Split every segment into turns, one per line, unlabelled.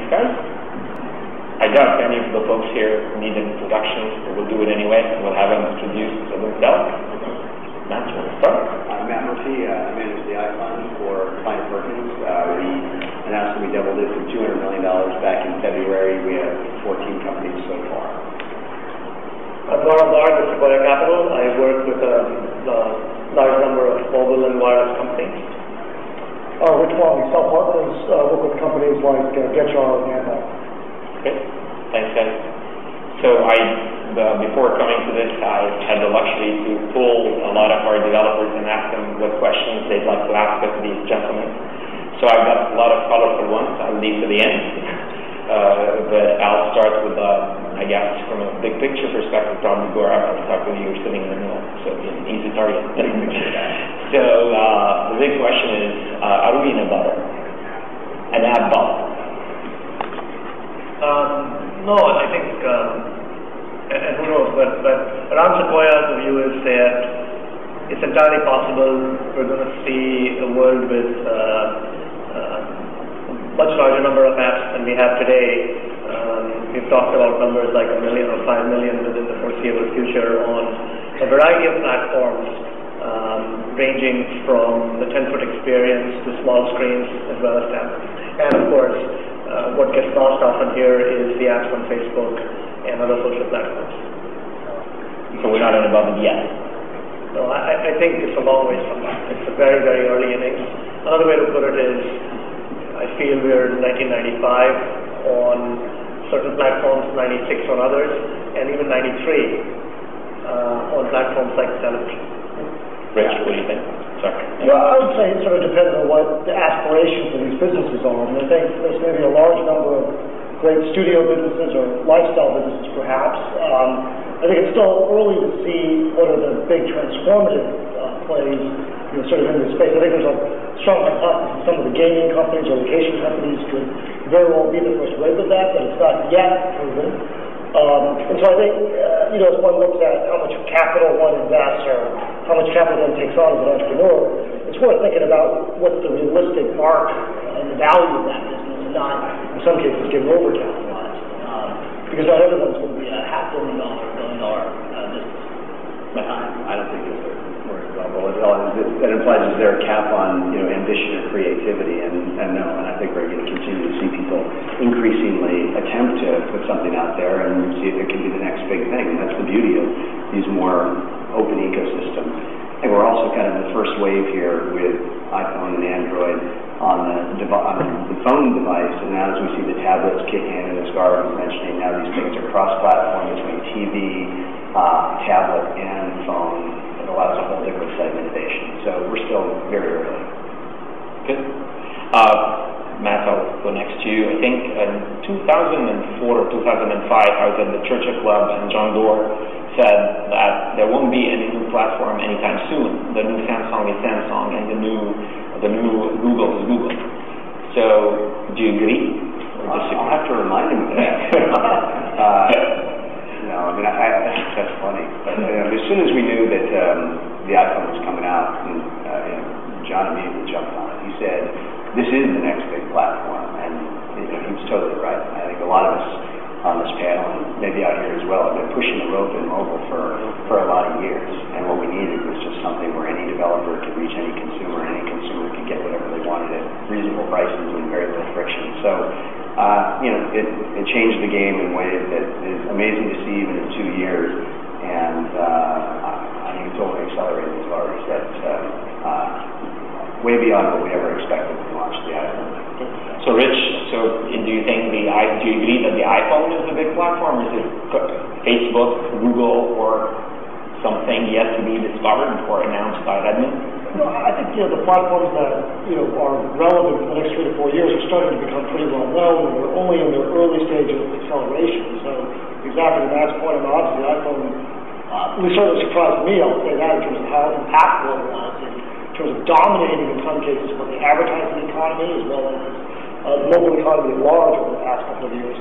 Thanks, guys. I doubt any of the folks here need an introduction, but we'll do it anyway. We'll have them introduce themselves. Matt, you want to start?
I'm Matt Murphy. I manage the iFund for Kleiner Perkins. We announced that we doubled it from $200 million back in February. We have 14 companies so far.
I'm Gaurav with Sequoia Capital. I work with a large number of mobile and wireless companies.
Rich Wong, Accel Partners, work with companies like GetJar and Amazon.
Okay, thanks, guys. So before coming to this, I had the luxury to pull a lot of our developers and ask them what questions they'd like to ask of these gentlemen. So I've got a lot of colorful ones. I'll leave to the end. But I'll start with, I guess, from a big picture perspective, probably Gaurav. I'll start with you. You're sitting in the middle, so it's an easy target. So the big question is, are we in a bubble? An app bubble?
No, I think, and who knows, but around Sequoia, the view is that it's entirely possible we're going to see a world with much larger number of apps than we have today. We've talked about numbers like 1 million or 5 million within the foreseeable future on a variety of platforms, ranging from the 10-foot experience to small screens as well as tablets. And of course, what gets lost often here is the apps on Facebook and other social platforms.
So we're not in a bubble yet?
No, I think it's a long ways from that. It's a very, very early innings. Another way to put it is, I feel we're in 1995 on certain platforms, 96 on others, and even 93 on platforms like television.
Rich, what do you think? Sorry.
Well, I would say it sort of depends on what the aspirations of these businesses are. I mean, I think there's maybe a large number of great studio businesses or lifestyle businesses, perhaps. I think it's still early to see what are the big transformative plays, sort of in this space. I think there's a strong hypothesis some of the gaming companies or vacation companies could very well be the first wave of that, but it's not yet proven. And so I think, as one looks at how much capital one invests or how much capital one takes on as an entrepreneur, it's worth thinking about what's the realistic mark and the value of that business, and not, in some cases, getting overcapitalized. Because not everyone's going to be a $500 million, $1 billion business.
I don't think it's a word level at all. That implies is there a cap on ambition or creativity, and no, and I think we're going to continue to see people increasingly attempt to put something out there and see if it can be the next big thing. And that's the beauty of these more open ecosystems. And we're also kind of in the first wave here with iPhone and Android on the phone device, and now as we see the tablets kick in, and as Garg was mentioning, now these things are cross-platform between TV, tablet, and phone. It allows a whole different set of innovation. So we're still very early.
Good. Matt, I'll go next to you. I think in 2004 or 2005, I was at the Churchill Club, and John Doerr said that there won't be any new platform anytime soon. The new Samsung is Samsung, and the new Google is Google. So, do you agree?
I'll have to remind him of that. No, I mean, that's funny. But as soon as we knew that the iPhone was coming out, and John immediately jumped on it. He said, "This is the next big platform," and he was totally right. I think a lot of us on this panel, and maybe out here as well, have been pushing the rope in mobile for a lot of years. And what we needed was just something where any developer could reach any consumer could get whatever they wanted at reasonable prices and very little friction. So, it changed the game in ways that is amazing to see even in 2 years. And I think it's only accelerated, as Larry said, way beyond what we ever expected when we launched the iPhone.
So, Rich, do you agree that the iPhone is the big platform, or is it Facebook, Google, or something yet to be discovered or announced by Redmond?
No, I think the platforms that are relevant for the next 3 to 4 years are starting to become pretty well known, and they're only in their early stage of acceleration. So, exactly to Matt's point, obviously the iPhone certainly surprised me. I'll say that in terms of how impactful it was, in terms of dominating in some cases both the advertising economy as well as the mobile economy at large over the past couple of years.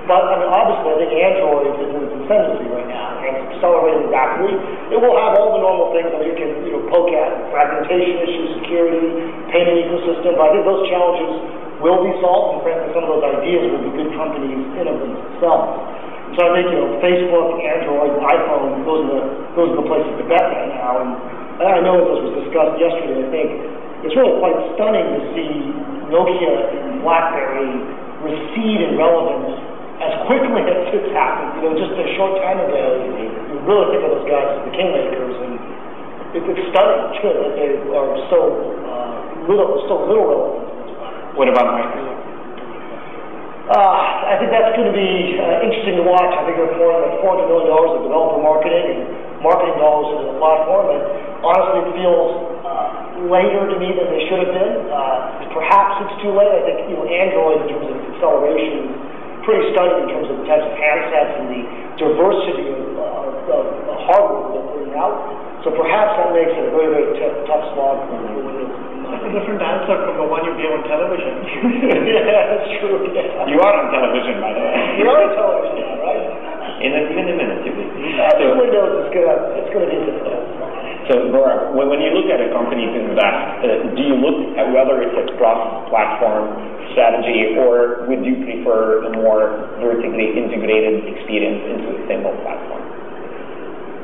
But I mean, obviously, I think Android is in its infancy right now, and it's accelerating rapidly. It will have all the normal things that you can poke at: fragmentation issues, security, payment ecosystem. But I think those challenges will be solved, and frankly, some of those ideas will be good companies in of themselves. So I think, Facebook, Android, iPhone, those are the places to bet right now. And I know, as was discussed yesterday, I think it's really quite stunning to see Nokia and BlackBerry recede in relevance as quickly as it's happened. Just a short time ago, you really think of those guys as the kingmakers, and it's stunning too that they are so little relevant.
What about Microsoft?
I think that's going to be interesting to watch. I think they're pouring like $400 million of developer marketing and marketing dollars into the platform, and honestly, it feels later to me than they should have been. Perhaps it's too late. I think Android, in terms of its acceleration, is pretty stunning in terms of the types of handsets and the diversity of hardware they're putting out. So perhaps that makes it a very, very tough slog for Windows.
That's a different answer from the one you gave on television.
Yeah, that's true. Yeah.
You are on television, by the way.
You are on television now, right?
In a minute, you will.
Windows is going to be difficult.
So, Gaurav, when you look at a company to invest, do you look at whether it's a cross-platform strategy, or would you prefer a more vertically integrated experience into a single platform?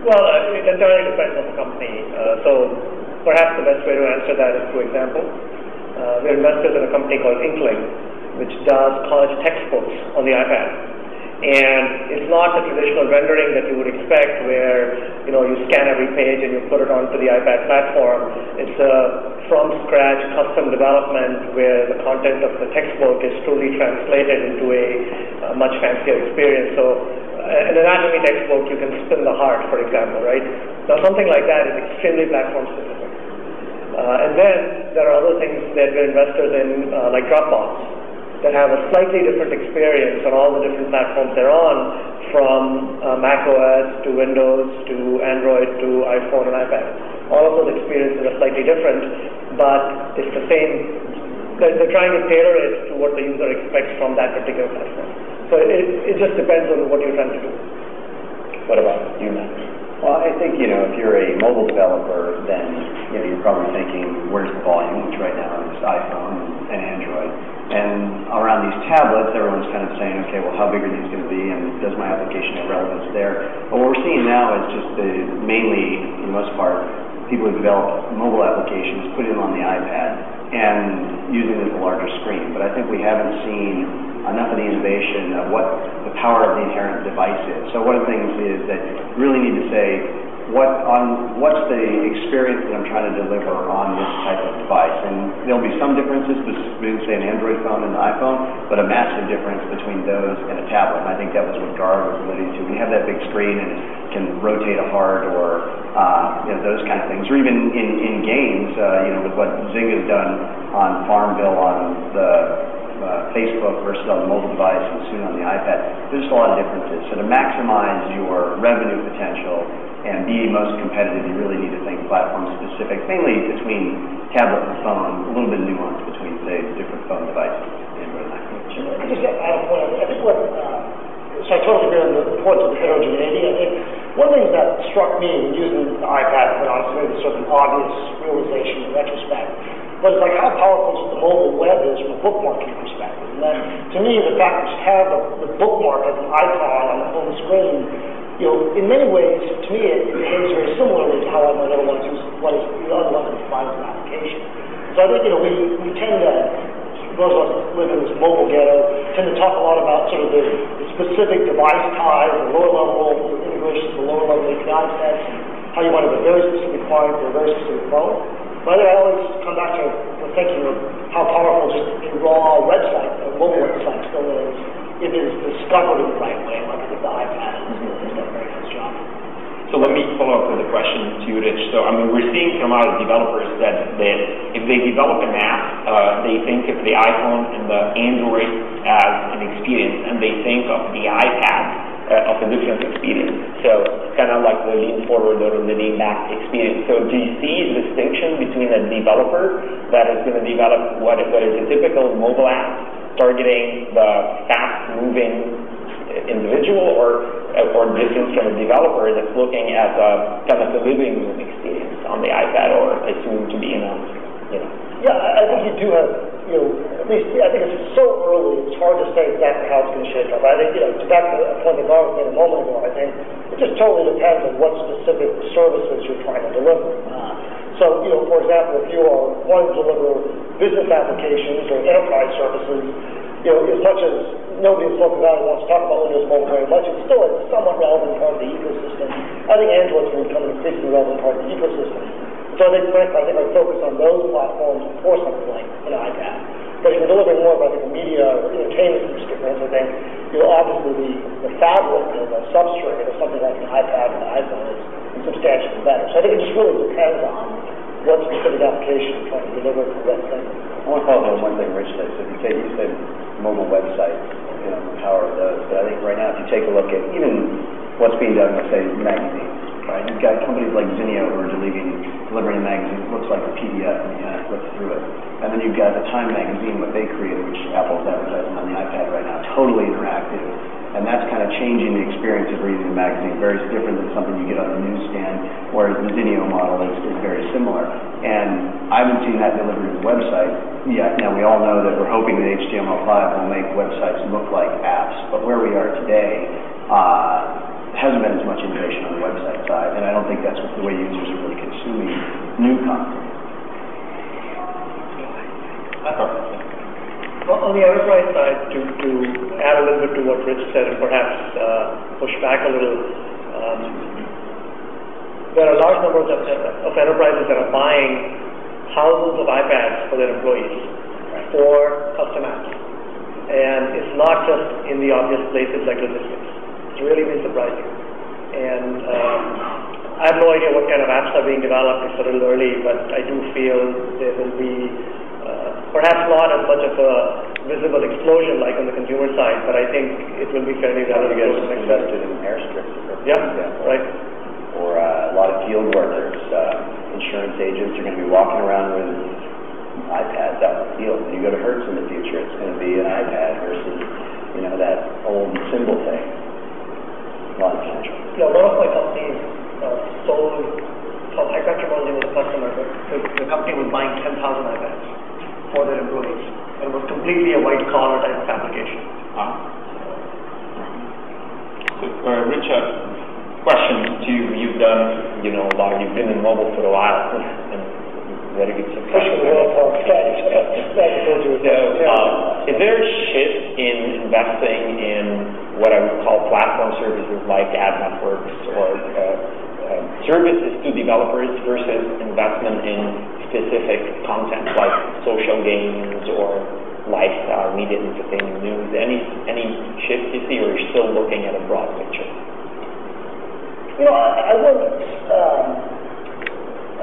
Well, it entirely depends on the company. So perhaps the best way to answer that is through example. We're investors in a company called Inkling, which does college textbooks on the iPad. And it's not the traditional rendering that you would expect where, you scan every page and you put it onto the iPad platform. It's a from-scratch custom development where the content of the textbook is truly translated into a much fancier experience. So an anatomy textbook, you can spin the heart, for example, right? Now, something like that is extremely platform-specific. And then there are other things that we're investors in, like Dropbox, that have a slightly different experience on all the different platforms they're on, from Mac OS to Windows to Android to iPhone and iPad. All of those experiences are slightly different, but it's the same. They're trying to tailor it to what the user expects from that particular platform. So it just depends on what you're trying to do.
What about you, Matt?
Well, I think, if you're a mobile developer, then, you're probably thinking, where's the volume, which right now is iPhone and Android. And around these tablets, everyone's kind of saying, okay, well, how big are these going to be, and does my application have relevance there? But what we're seeing now is just mainly, for the most part, people who develop mobile applications put them on the iPad and using it as a larger screen. But I think we haven't seen enough of the innovation of what the power of the inherent device is. So one of the things is that you really need to say, what's the experience that I'm trying to deliver on this type of device? And there'll be some differences between, say, an Android phone and an iPhone, but a massive difference between those and a tablet. And I think that was what Garg was alluding to. We have that big screen and it can rotate a heart, or those kind of things. Or even in games, with what Zynga's done on Farmville on the Facebook versus on the mobile device and soon on the iPad, there's just a lot of differences. So to maximize your revenue potential and be most competitive, you really need to think platform specific, mainly between tablet and phone, a little bit of nuance between, say, different phone devices, Android and iPhone.
I could just add a point. I think so I totally agree on the importance of the heterogeneity. I think one thing that struck me when using the iPad, but honestly, it's sort of an obvious realization in retrospect, but it's like how powerful the mobile web is from a bookmarking perspective. And then, to me, the fact that you have the bookmark as an icon on the home screen, in many ways, to me, it behaves very similarly to how I might otherwise use otherwise define as an application. So I think, we tend to, those of us that live in this mobile ghetto, tend to talk a lot about sort of the specific device ties, the lower level integrations, the lower level API sets, and how you want to have a very specific client for a very specific phone. But I always come back to thinking of how powerful just a raw website, a mobile website still is, if it is discovered in the right way, like I think the iPad has done a very nice job.
So let me follow up with a question to you, Rich. So, we're seeing from our developers that if they develop an app, they think of the iPhone and the Android as an experience, and they think of the iPad of a different experience. So kind of like the lean forward or the lean back experience. So do you see a distinction between a developer that is going to develop what is a typical mobile app targeting the fast-moving individual, or different from a developer that's looking at kind of the living room experience on the iPad, or assumed to be
Yeah, I think you do have, at least, I think it's so early, it's hard to say exactly how it's going to shape up. I think, to back to a point that Garg made a moment ago, I think it just totally depends on what specific services you're trying to deliver. So, for example, if you are wanting to deliver business applications or enterprise services, as much as nobody in Silicon Valley wants to talk about Windows Mobile very much, it's still a somewhat relevant part of the ecosystem. I think Android's going to become an increasingly relevant part of the ecosystem. So I think, frankly, I'd focus on those platforms before something like an iPad. But if you're delivering more of, I think, a media or entertainment experience, I think, obviously the fabric or the substrate of something like an iPad or an iPhone is substantially better. So I think it just really depends on what specific application you're trying to deliver for what thing.
I want to follow up on one thing Rich said. So if you said mobile websites, the power of those. But I think right now, if you take a look at even what's being done with, say, magazines, right? You've got companies like Zinio who are delivering a magazine that looks like a PDF and you kind of flip through it. And then you've got the Time magazine, what they created, which Apple's advertising on the iPad right now, totally interactive. And that's kind of changing the experience of reading the magazine. Very different than something you get on the newsstand, whereas the Zinio model is very similar. And I haven't seen that delivered to the website yet. Now, we all know that we're hoping that HTML5 will make websites look like apps. But where we are today, hasn't been as much innovation on the website side, and I don't think that's the way users are really consuming new content.
Well, on the enterprise side, to add a little bit to what Rich said and perhaps push back a little, there are a large number of enterprises that are buying thousands of iPads for their employees for custom apps. And it's not just in the obvious places like logistics. It's really been surprising. And I have no idea what kind of apps are being developed. It's a little early, but I do feel there will be perhaps not as much of a visible explosion like on the consumer side, but I think it will be fairly relevant.
You guys invested in airstrips,
yeah, right.
Or a lot of field workers, insurance agents are going to be walking around with iPads out in the field. When you go to Hertz in the future, it's going to be an iPad versus, that old symbol thing. A lot of potential.
Yeah, a lot of my companies sold, I can't remember the name of the customer, but the company was buying 10,000 iPads for their employees. It was completely a white-collar type of application.
So, Richard, question to you. You've done, you've been in mobile for a while, and very good success. Is there a shift in investing in what I would call platform services like ad networks or services to developers versus investment in specific content like social games or lifestyle, media, entertainment, news? Any shift you see, or you're still looking at a broad picture?
I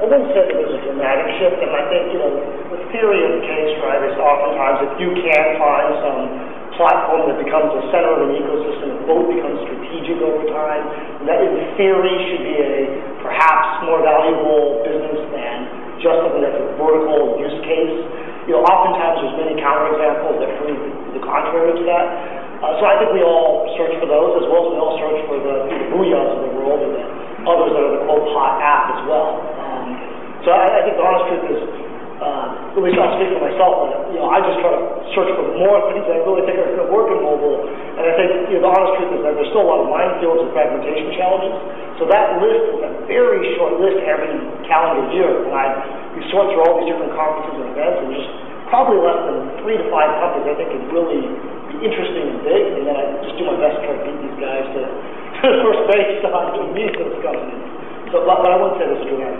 wouldn't say that there's a dramatic shift, and I think, the theory of the case, right, is oftentimes if you can find some platform that becomes the center of an ecosystem, it both becomes strategic over time, and that in theory should be a perhaps more valuable business than just something that's a vertical use case. Oftentimes there's many counterexamples that prove the contrary to that. So I think we all search for those, as well as we all search for the booyahs of the world and the others that are the quote hot app as well. So I think the honest truth is, at least I'll speak for myself, but I just try to search for more things that I really think are going to work in mobile. And I think the honest truth is that there's still a lot of minefields and fragmentation challenges. So that list is a very short list every calendar year. And you sort through all these different conferences and events, and just probably less than 3 to 5 companies I think could really be interesting and big. And then I just do my best to try to beat these guys to the first base to meet those companies. So, but I wouldn't say this is dramatic.